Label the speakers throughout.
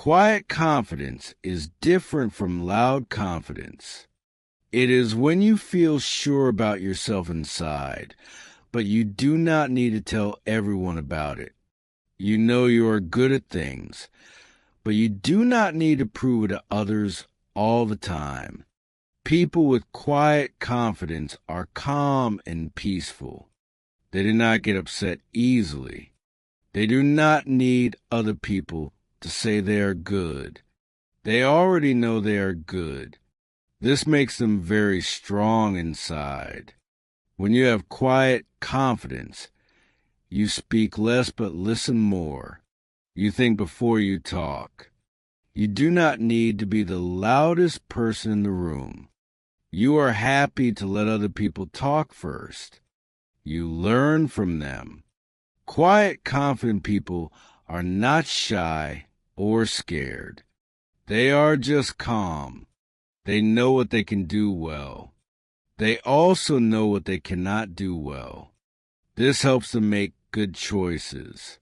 Speaker 1: Quiet confidence is different from loud confidence. It is when you feel sure about yourself inside, but you do not need to tell everyone about it. You know you are good at things, but you do not need to prove it to others all the time. People with quiet confidence are calm and peaceful. They do not get upset easily. They do not need other people to say they are good. They already know they are good. This makes them very strong inside. When you have quiet confidence, you speak less but listen more. You think before you talk. You do not need to be the loudest person in the room. You are happy to let other people talk first. You learn from them. Quiet, confident people are not shy or scared. They are just calm. They know what they can do well. They also know what they cannot do well. This helps them make good choices.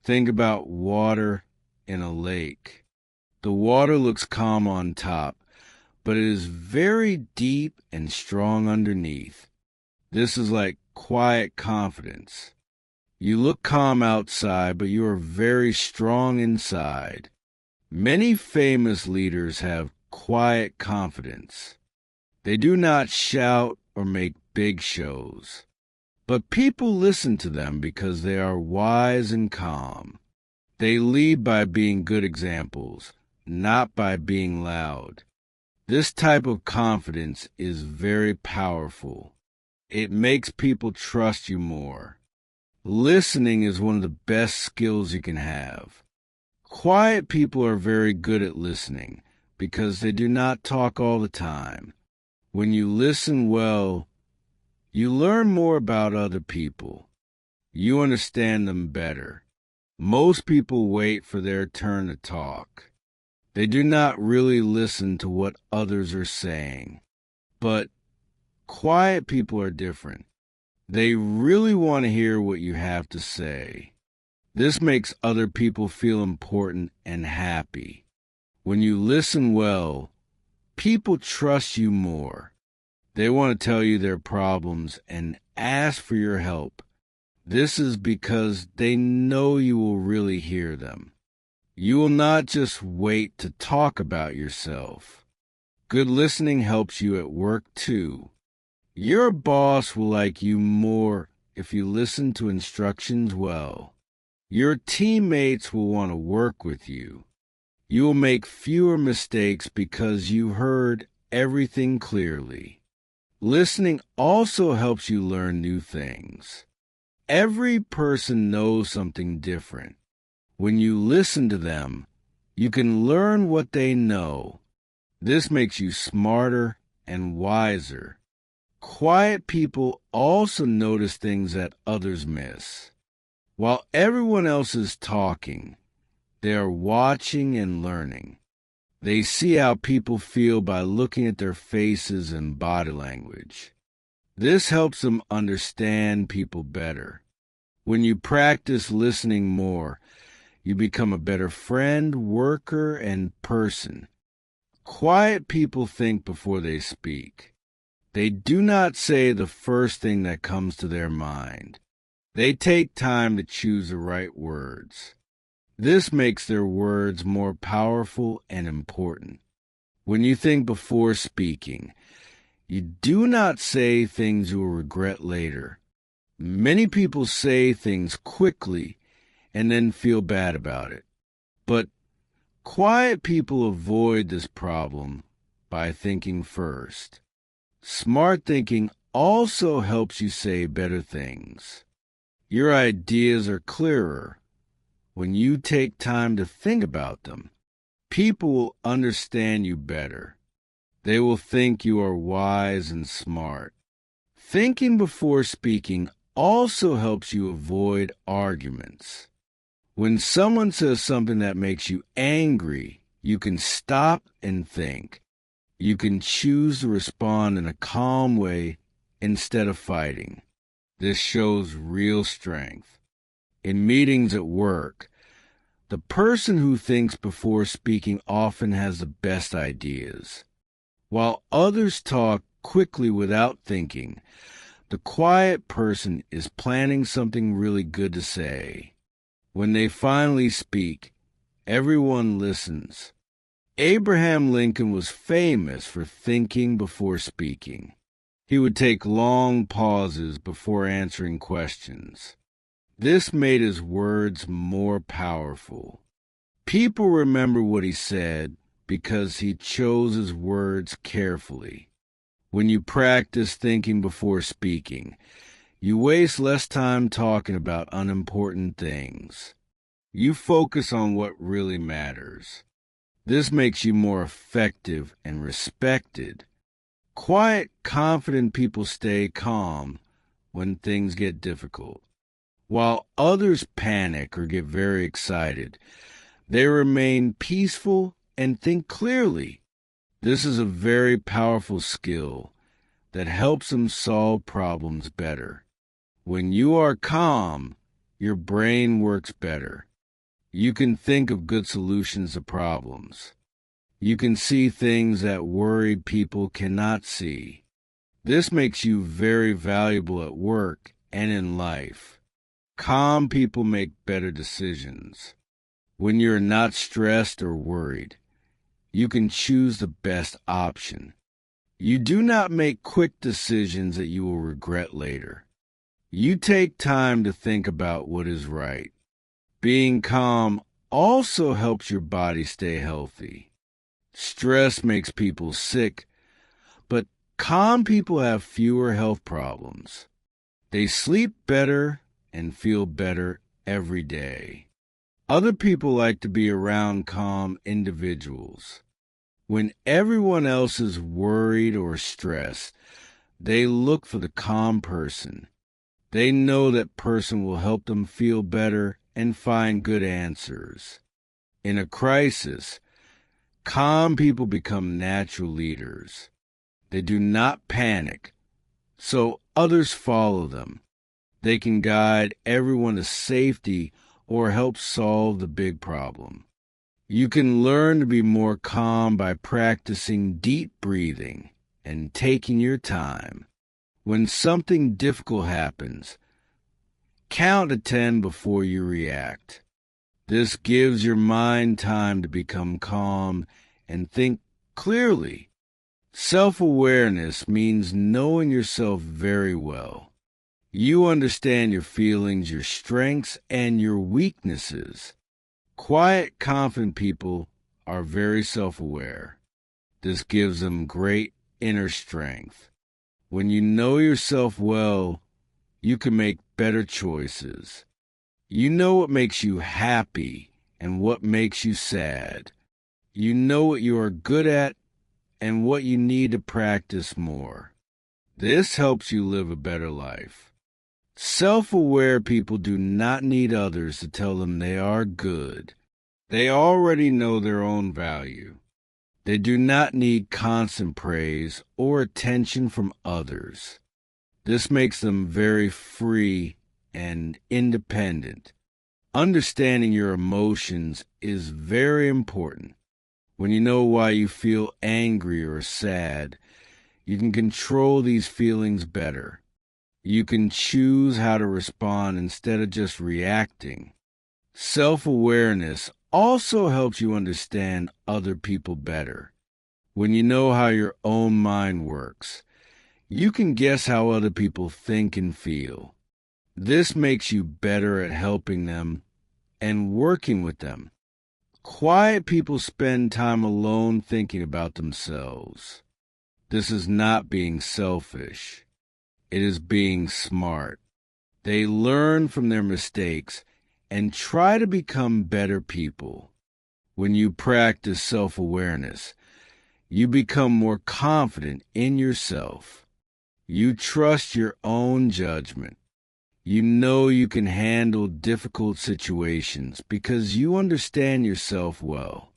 Speaker 1: Think about water in a lake. The water looks calm on top, but it is very deep and strong underneath. This is like quiet confidence. You look calm outside, but you are very strong inside. Many famous leaders have quiet confidence. They do not shout or make big shows, but people listen to them because they are wise and calm. They lead by being good examples, not by being loud. This type of confidence is very powerful. It makes people trust you more. Listening is one of the best skills you can have. Quiet people are very good at listening because they do not talk all the time. When you listen well, you learn more about other people. You understand them better. Most people wait for their turn to talk. They do not really listen to what others are saying. But quiet people are different. They really want to hear what you have to say. This makes other people feel important and happy. When you listen well, people trust you more. They want to tell you their problems and ask for your help. This is because they know you will really hear them. You will not just wait to talk about yourself. Good listening helps you at work too. Your boss will like you more if you listen to instructions well. Your teammates will want to work with you. You will make fewer mistakes because you heard everything clearly. Listening also helps you learn new things. Every person knows something different. When you listen to them, you can learn what they know. This makes you smarter and wiser. Quiet people also notice things that others miss. While everyone else is talking, they are watching and learning. They see how people feel by looking at their faces and body language. This helps them understand people better. When you practice listening more, you become a better friend, worker, and person. Quiet people think before they speak. They do not say the first thing that comes to their mind. They take time to choose the right words. This makes their words more powerful and important. When you think before speaking, you do not say things you will regret later. Many people say things quickly and then feel bad about it. But quiet people avoid this problem by thinking first. Smart thinking also helps you say better things. Your ideas are clearer when you take time to think about them. People will understand you better. They will think you are wise and smart. Thinking before speaking also helps you avoid arguments. When someone says something that makes you angry, you can stop and think. You can choose to respond in a calm way instead of fighting. This shows real strength. In meetings at work, The person who thinks before speaking often has the best ideas. While others talk quickly without thinking, the quiet person is planning something really good to say. When they finally speak, everyone listens. Abraham Lincoln was famous for thinking before speaking. He would take long pauses before answering questions. This made his words more powerful. People remember what he said because he chose his words carefully. When you practice thinking before speaking, you waste less time talking about unimportant things. You focus on what really matters. This makes you more effective and respected. Quiet, confident people stay calm when things get difficult. While others panic or get very excited, they remain peaceful and think clearly. This is a very powerful skill that helps them solve problems better. When you are calm, your brain works better. You can think of good solutions to problems. You can see things that worried people cannot see. This makes you very valuable at work and in life. Calm people make better decisions. When you're not stressed or worried, you can choose the best option. You do not make quick decisions that you will regret later. You take time to think about what is right. Being calm also helps your body stay healthy. Stress makes people sick, but calm people have fewer health problems. They sleep better and feel better every day. Other people like to be around calm individuals. When everyone else is worried or stressed, they look for the calm person. They know that person will help them feel better and find good answers. In a crisis, calm people become natural leaders. They do not panic, so others follow them. They can guide everyone to safety or help solve the big problem. You can learn to be more calm by practicing deep breathing and taking your time. When something difficult happens, count to 10 before you react. This gives your mind time to become calm and think clearly. Self-awareness means knowing yourself very well. You understand your feelings, your strengths, and your weaknesses. Quiet, confident people are very self-aware. This gives them great inner strength. When you know yourself well, you can make better choices. You know what makes you happy and what makes you sad. You know what you are good at and what you need to practice more. This helps you live a better life. Self-aware people do not need others to tell them they are good. They already know their own value. They do not need constant praise or attention from others. This makes them very free and independent. Understanding your emotions is very important. When you know why you feel angry or sad, you can control these feelings better. You can choose how to respond instead of just reacting. Self-awareness also helps you understand other people better. When you know how your own mind works, you can guess how other people think and feel. This makes you better at helping them and working with them. Quiet people spend time alone thinking about themselves. This is not being selfish. It is being smart. They learn from their mistakes and try to become better people. When you practice self-awareness, you become more confident in yourself. You trust your own judgment. You know you can handle difficult situations because you understand yourself well.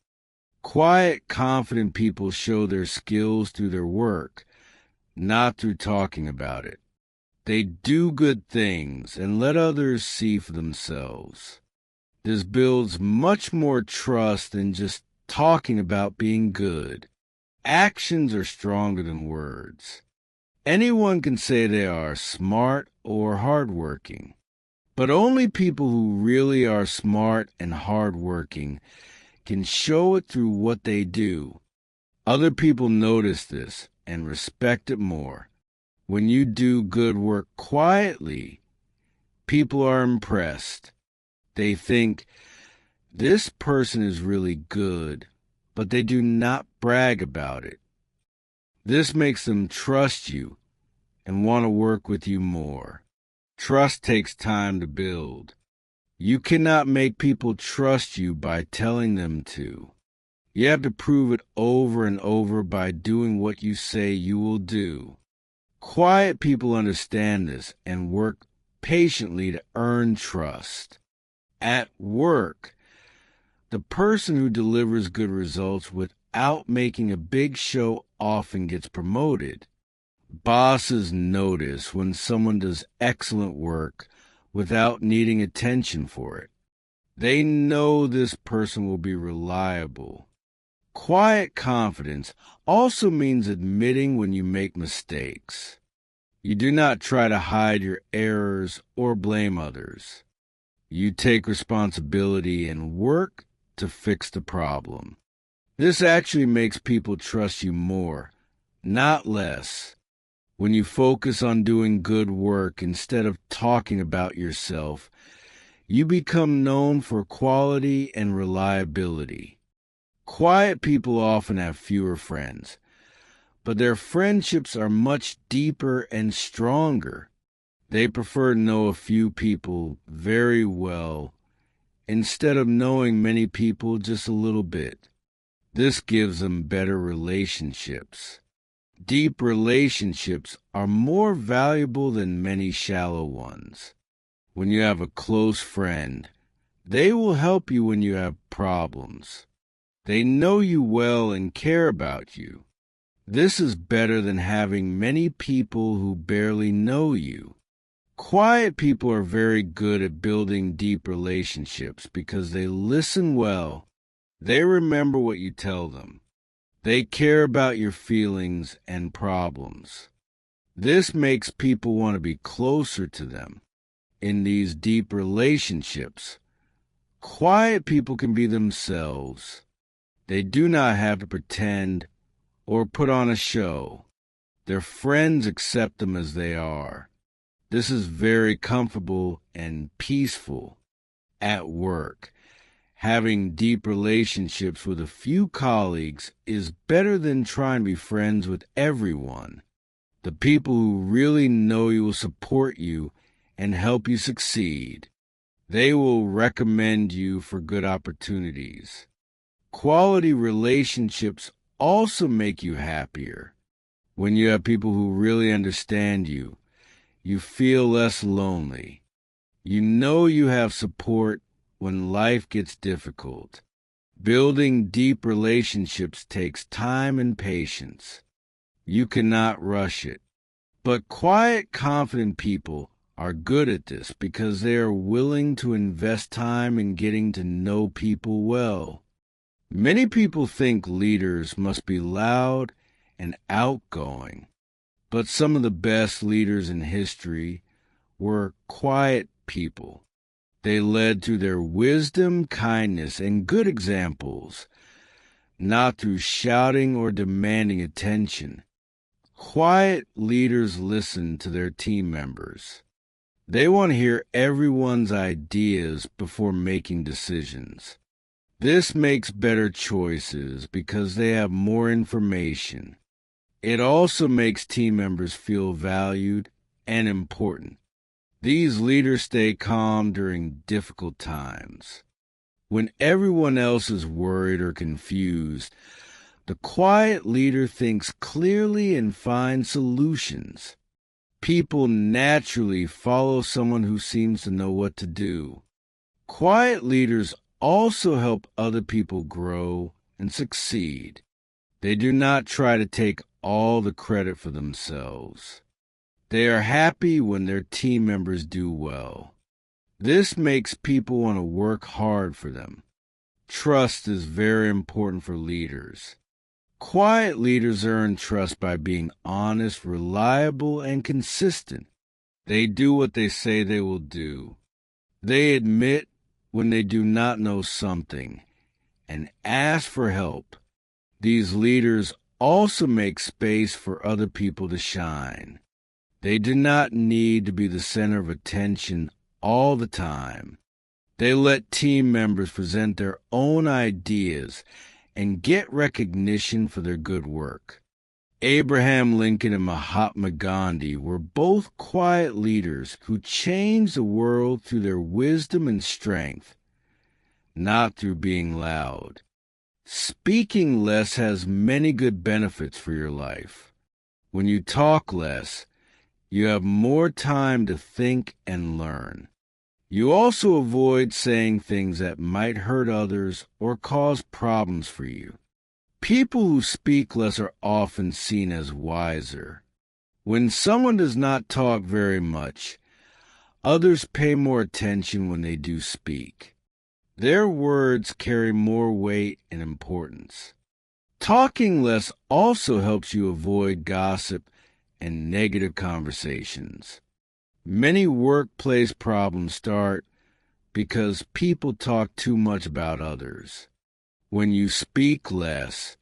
Speaker 1: Quiet, confident people show their skills through their work, not through talking about it. They do good things and let others see for themselves. This builds much more trust than just talking about being good. Actions are stronger than words. Anyone can say they are smart or hardworking, but only people who really are smart and hardworking can show it through what they do. Other people notice this and respect it more. When you do good work quietly, people are impressed. They think, this person is really good, but they do not brag about it. This makes them trust you and want to work with you more. Trust takes time to build. You cannot make people trust you by telling them to. You have to prove it over and over by doing what you say you will do. Quiet people understand this and work patiently to earn trust. At work, the person who delivers good results without making a big show often gets promoted. Bosses notice when someone does excellent work without needing attention for it. They know this person will be reliable. Quiet confidence also means admitting when you make mistakes. You do not try to hide your errors or blame others. You take responsibility and work to fix the problem. This actually makes people trust you more, not less. When you focus on doing good work instead of talking about yourself, you become known for quality and reliability. Quiet people often have fewer friends, but their friendships are much deeper and stronger. They prefer to know a few people very well instead of knowing many people just a little bit. This gives them better relationships. Deep relationships are more valuable than many shallow ones. When you have a close friend, they will help you when you have problems. They know you well and care about you. This is better than having many people who barely know you. Quiet people are very good at building deep relationships because they listen well. They remember what you tell them. They care about your feelings and problems. This makes people want to be closer to them. In these deep relationships, quiet people can be themselves. They do not have to pretend or put on a show. Their friends accept them as they are. This is very comfortable and peaceful. At work, having deep relationships with a few colleagues is better than trying to be friends with everyone. The people who really know you will support you and help you succeed. They will recommend you for good opportunities. Quality relationships also make you happier. When you have people who really understand you, you feel less lonely. You know you have support when life gets difficult. Building deep relationships takes time and patience. You cannot rush it. But quiet, confident people are good at this because they are willing to invest time in getting to know people well. Many people think leaders must be loud and outgoing, but some of the best leaders in history were quiet people. They led through their wisdom, kindness, and good examples, not through shouting or demanding attention. Quiet leaders listen to their team members. They want to hear everyone's ideas before making decisions. This makes better choices because they have more information. It also makes team members feel valued and important. These leaders stay calm during difficult times. When everyone else is worried or confused, the quiet leader thinks clearly and finds solutions. People naturally follow someone who seems to know what to do. Quiet leaders also help other people grow and succeed. They do not try to take all the credit for themselves. They are happy when their team members do well. This makes people want to work hard for them. Trust is very important for leaders. Quiet leaders earn trust by being honest, reliable, and consistent. They do what they say they will do. They admit when they do not know something and ask for help. These leaders also make space for other people to shine. They do not need to be the center of attention all the time. They let team members present their own ideas and get recognition for their good work. Abraham Lincoln and Mahatma Gandhi were both quiet leaders who changed the world through their wisdom and strength, not through being loud. Speaking less has many good benefits for your life. When you talk less, you have more time to think and learn. You also avoid saying things that might hurt others or cause problems for you. People who speak less are often seen as wiser. When someone does not talk very much, others pay more attention when they do speak. Their words carry more weight and importance. Talking less also helps you avoid gossip and negative conversations. Many workplace problems start because people talk too much about others. When you speak less,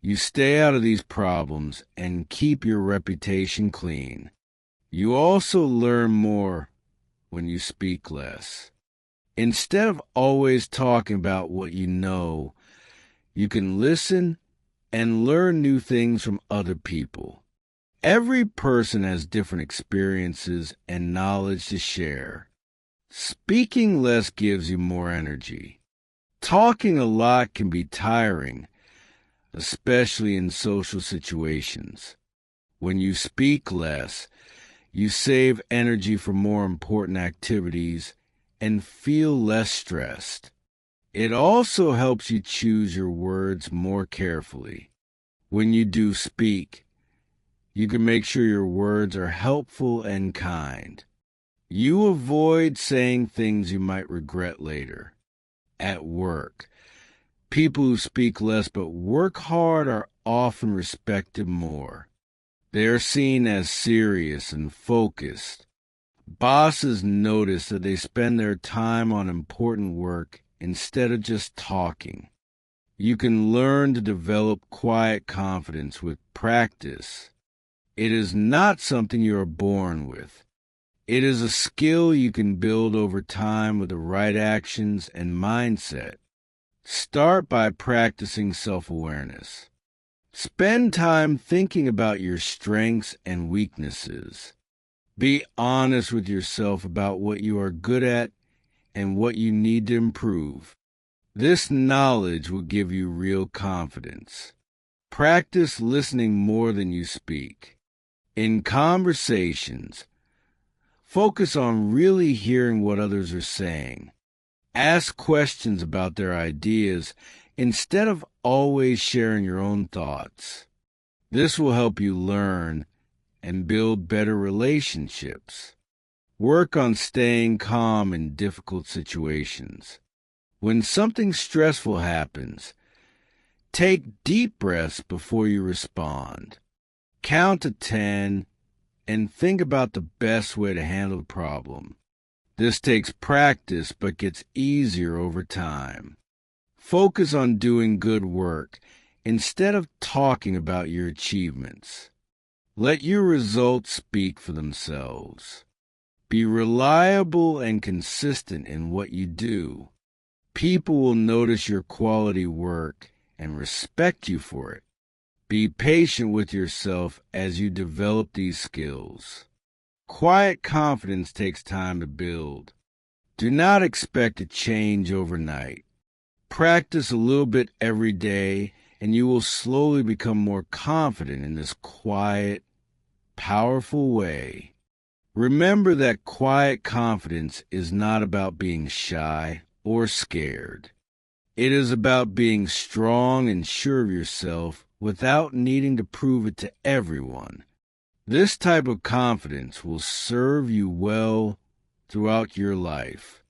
Speaker 1: you stay out of these problems and keep your reputation clean. You also learn more when you speak less. Instead of always talking about what you know, you can listen and learn new things from other people. Every person has different experiences and knowledge to share. Speaking less gives you more energy. Talking a lot can be tiring, especially in social situations. When you speak less, you save energy for more important activities and feel less stressed. It also helps you choose your words more carefully. When you do speak, you can make sure your words are helpful and kind. You avoid saying things you might regret later. At work, people who speak less but work hard are often respected more. They are seen as serious and focused. Bosses notice that they spend their time on important work instead of just talking. You can learn to develop quiet confidence with practice. It is not something you are born with. It is a skill you can build over time with the right actions and mindset. Start by practicing self-awareness. Spend time thinking about your strengths and weaknesses. Be honest with yourself about what you are good at and what you need to improve. This knowledge will give you real confidence. Practice listening more than you speak. In conversations, focus on really hearing what others are saying. Ask questions about their ideas instead of always sharing your own thoughts. This will help you learn and build better relationships. Work on staying calm in difficult situations. When something stressful happens, take deep breaths before you respond. Count to 10 and think about the best way to handle the problem. This takes practice but gets easier over time. Focus on doing good work instead of talking about your achievements. Let your results speak for themselves. Be reliable and consistent in what you do. People will notice your quality work and respect you for it. Be patient with yourself as you develop these skills. Quiet confidence takes time to build. Do not expect a change overnight. Practice a little bit every day, and you will slowly become more confident in this quiet, powerful way. Remember that quiet confidence is not about being shy or scared. It is about being strong and sure of yourself without needing to prove it to everyone. This type of confidence will serve you well throughout your life.